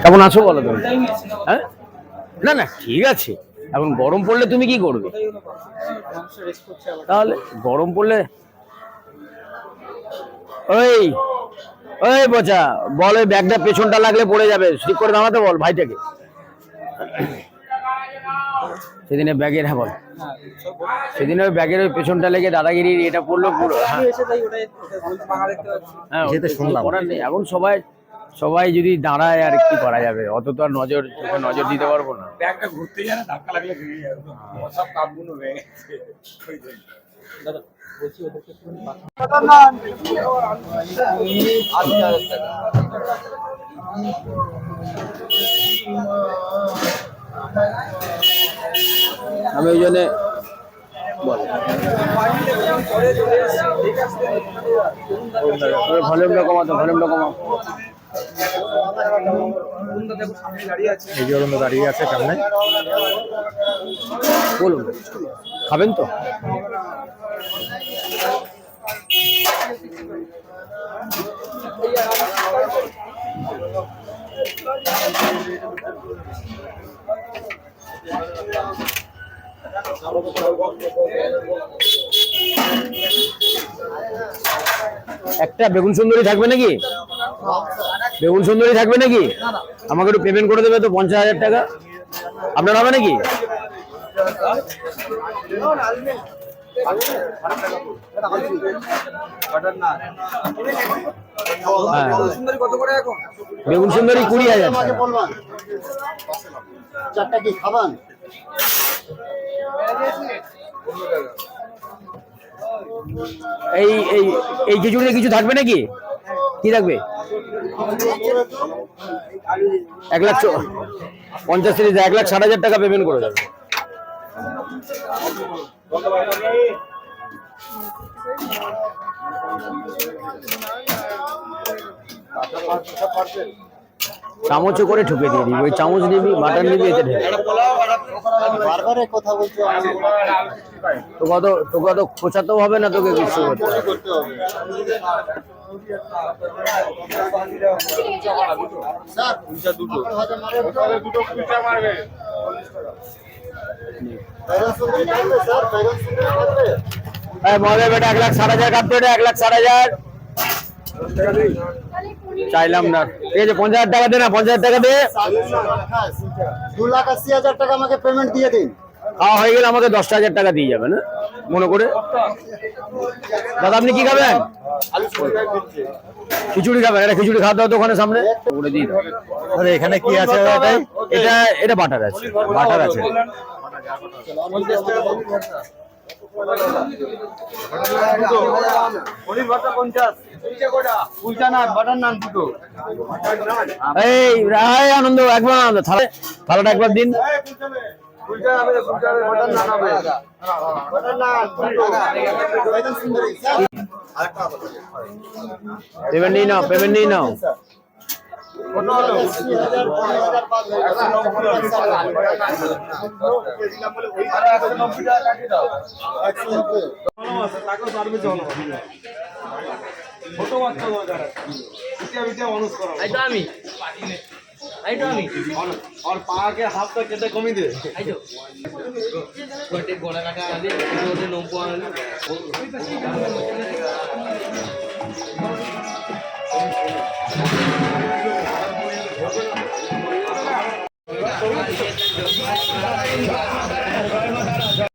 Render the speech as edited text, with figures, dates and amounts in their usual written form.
কেমন আছো বলো তুমি? হ্যাঁ, না না ঠিক আছে। এখন গরম পড়লে তুমি কি করবে? তাহলে গরম পড়লে ওই ওই বোঝা বল, ওই ব্যাগটা পেছনটা লাগলে পড়ে যাবে, ঠিক করে দাঁড়াতে বল ভাইটাকে। সেদিনে ব্যাগের, হ্যাঁ বল, সেদিনে ওই ব্যাগের ওই পেছনটা লেগে দাদাগিরির এটা পড়লো পুরো। হ্যাঁ, শুনলাম করার নেই। এখন সবাই সবাই যদি দাঁড়ায় আর কি করা যাবে, অত তো আর নজর নজর দিতে পারবো না। ব্যাগটা ঘুরতে যায় না, ধাক্কা লাগলে সব কাপগুলো হয়ে গেছে। আমি ওই জন্য ভলিউমটা কমাতো, ভলিউমটা কমাও। এই যে অরুণ দাঁড়িয়ে আছে সামনে, বলুন খাবেন তো? একটা বেগুন সুন্দরী থাকবে নাকি? বেগুন সুন্দরী থাকবে নাকি? আমাকে একটু পেমেন্ট করে দেবে তো 50,000 টাকা। আপনার হবে নাকি? বেগুন সুন্দরী 20,000 টাকা। চারটা কি খাবেন? এই এই এই খিচুড়িতে কিছু থাকবে নাকি? কি থাকবে? 1,50,000 সিরিজ 1,60,000 টাকা পেমেন্ট করে দেবে। চামচে করে ঠুকে দিয়ে দিবি, ওই চামচ নিবি, মাটন নিবি, এতে ঢেলে বারবারে কথা বলছো, তোকে তো খোঁচাতেও হবে না, তোকে কিছু করতে হবে। বেটা 1,60,000 কাটতে, 1,60,000 চাইলাম না। ঠিক আছে 50,000 টাকা দে না, 50,000 টাকা দে। 2,80,000 টাকা আমাকে পেমেন্ট দিয়ে দিন। খাওয়া হয়ে গেলে আমাকে 10,000 টাকা দিয়ে যাবেন, মনে করে। দাদা আপনি কি খাবেন? খিচুড়ি খাবেন? এটা খিচুড়ি খাওয়া দাওয়া তো ওখানে সামনে করে দিই। এখানে কি আছে? এটা এটা বাটার আছে, বাটার আছে। এই রায় আনন্দ, একবার আনন্দ, থালাটা একবার দিন। পেমেন্ট নিয়ে নাও, পেমেন্ট নিয়ে নাও। और पा के हाथ तक केटे कमी दे आइजो कोटे गोला काटा आले ओटे नोपो आले